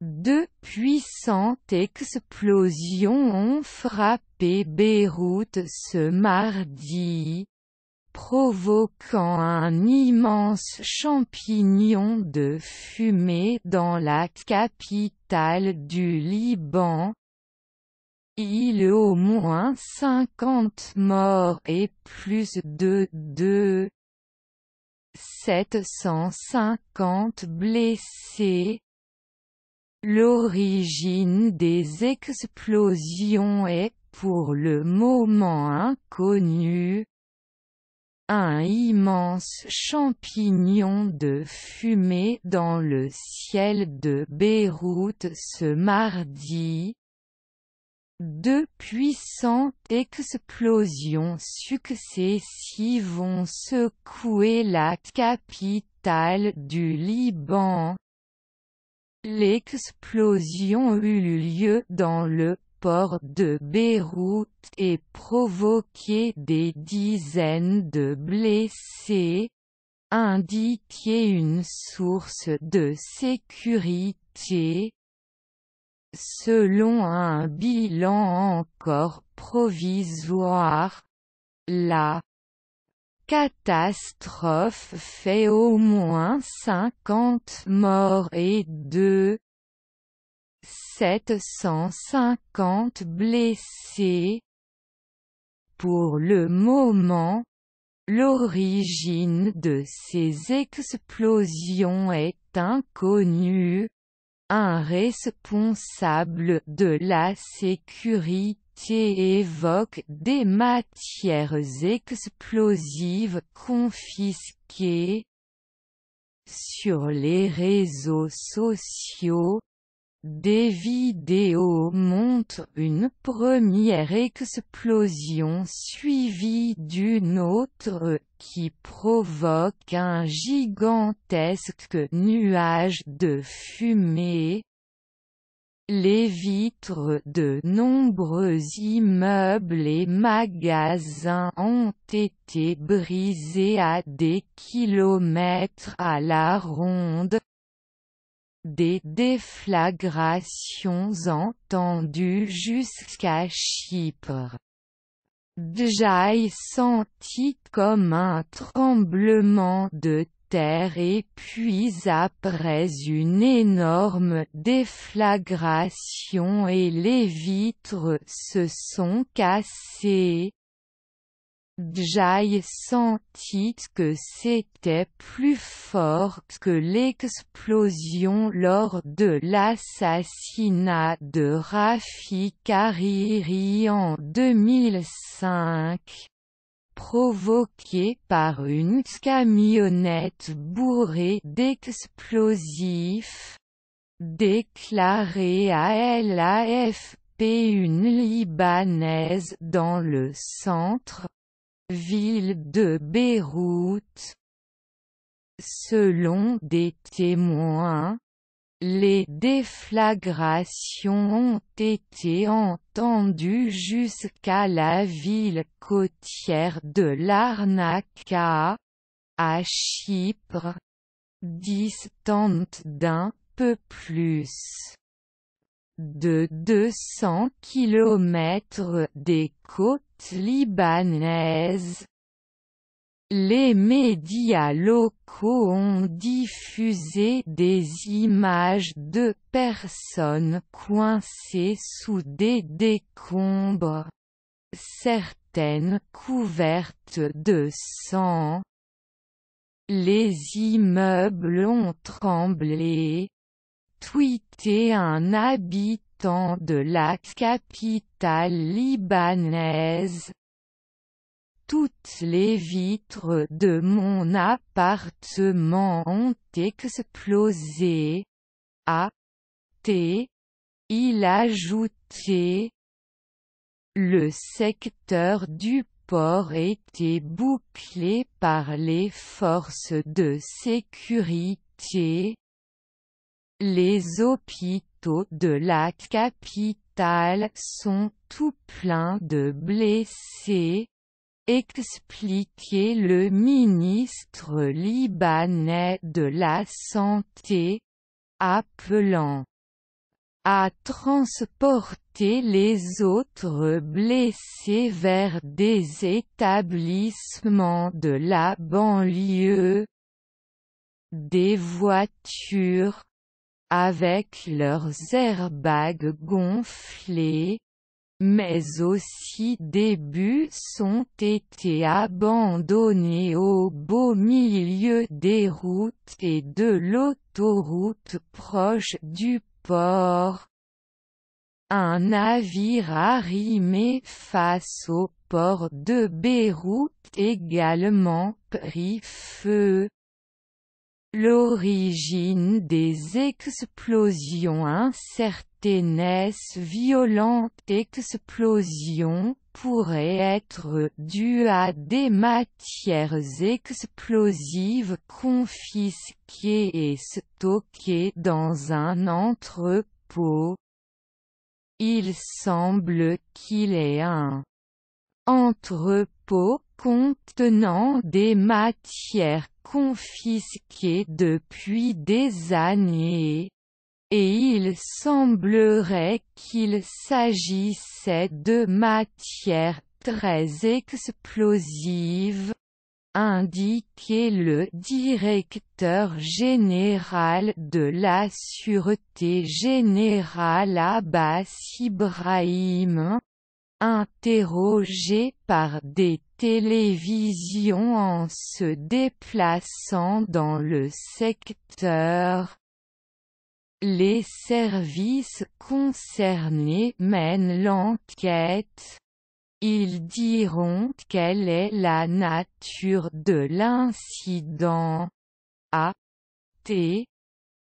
Deux puissantes explosions ont frappé Beyrouth ce mardi, provoquant un immense champignon de fumée dans la capitale du Liban. Il y a au moins 50 morts et plus de 750 blessés. L'origine des explosions est pour le moment inconnue. Un immense champignon de fumée dans le ciel de Beyrouth ce mardi. Deux puissantes explosions successives ont secoué la capitale du Liban. L'explosion eut lieu dans le port de Beyrouth et provoqué des dizaines de blessés, indiquait une source de sécurité. Selon un bilan encore provisoire, la catastrophe fait au moins 50 morts et 750 blessés. Pour le moment, l'origine de ces explosions est inconnue. Un responsable de la sécurité évoque des matières explosives confisquées. Sur les réseaux sociaux, des vidéos montrent une première explosion suivie d'une autre qui provoque un gigantesque nuage de fumée. Les vitres de nombreux immeubles et magasins ont été brisées à des kilomètres à la ronde. Des déflagrations entendues jusqu'à Chypre. Djaï sentit comme un tremblement de terre et puis après une énorme déflagration et les vitres se sont cassées. Djaï sentit que c'était plus fort que l'explosion lors de l'assassinat de Rafik Hariri en 2005, provoqué par une camionnette bourrée d'explosifs, déclaré à l'AFP une Libanaise dans le centre ville de Beyrouth. Selon des témoins, les déflagrations ont été entendues jusqu'à la ville côtière de Larnaca, à Chypre, distante d'un peu plus de 200 km des côtes libanaises. Les médias locaux ont diffusé des images de personnes coincées sous des décombres, certaines couvertes de sang. Les immeubles ont tremblé, tweeté un habitant de la capitale libanaise. Toutes les vitres de mon appartement ont explosé. Il ajoutait. Le secteur du port était bouclé par les forces de sécurité. Les hôpitaux de la capitale sont tout pleins de blessés, expliquait le ministre libanais de la Santé, appelant à transporter les autres blessés vers des établissements de la banlieue. Des voitures, avec leurs airbags gonflés, mais aussi des bus ont été abandonnés au beau milieu des routes et de l'autoroute proche du port. Un navire arrimé face au port de Beyrouth également prit feu. L'origine des explosions incertaines. Violentes explosions pourraient être dues à des matières explosives confisquées et stockées dans un entrepôt. Il semble qu'il ait un entrepôt contenant des matières confisquées depuis des années, et il semblerait qu'il s'agissait de matières très explosives, indiquait le directeur général de la Sûreté générale Abbas Ibrahim, interrogé par des télévisions en se déplaçant dans le secteur. Les services concernés mènent l'enquête. Ils diront quelle est la nature de l'incident.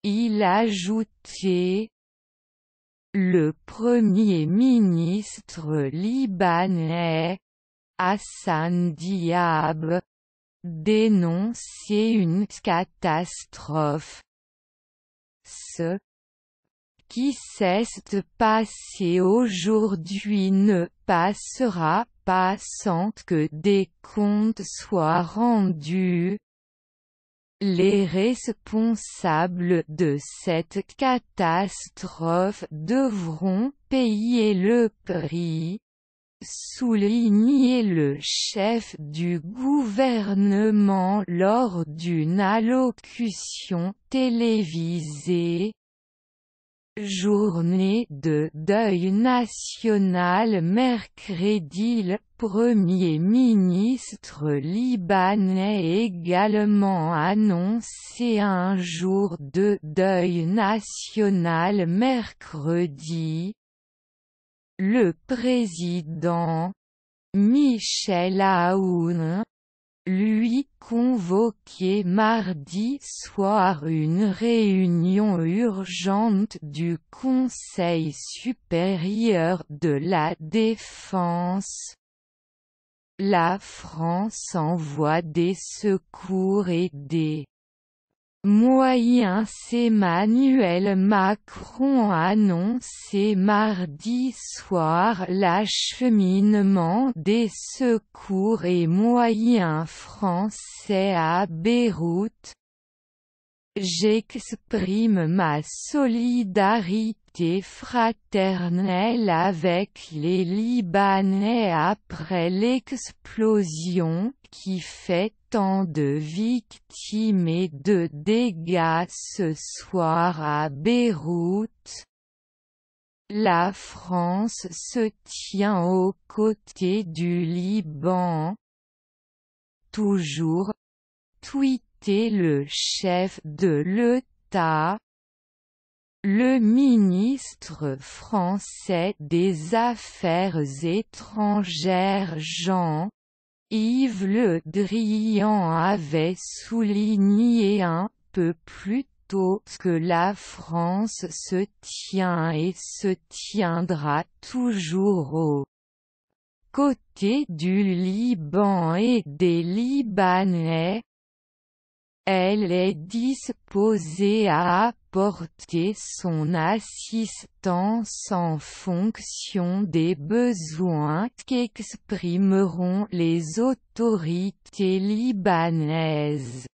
Il ajoutait. Le Premier ministre libanais, Hassan Diab, dénonçait une catastrophe. Ce qui cesse de passer aujourd'hui ne passera pas sans que des comptes soient rendus. Les responsables de cette catastrophe devront payer le prix, soulignait le chef du gouvernement lors d'une allocution télévisée. Journée de deuil national mercredi. Le Premier ministre libanais également annoncé un jour de deuil national mercredi. Le président, Michel Aoun, lui convoquait mardi soir une réunion urgente du Conseil supérieur de la défense. La France envoie des secours et des moyens. Emmanuel Macron a annoncé mardi soir l'acheminement des secours et moyens français à Beyrouth. J'exprime ma solidarité fraternelle avec les Libanais après l'explosion qui fait tant de victimes et de dégâts ce soir à Beyrouth. La France se tient aux côtés du Liban. Toujours. Tweeté le chef de l'État. Le ministre français des Affaires étrangères Jean-Yves Le Drian avait souligné un peu plus tôt que la France se tient et se tiendra toujours aux côtés du Liban et des Libanais. Elle est disposée à apporter son assistance en fonction des besoins qu'exprimeront les autorités libanaises.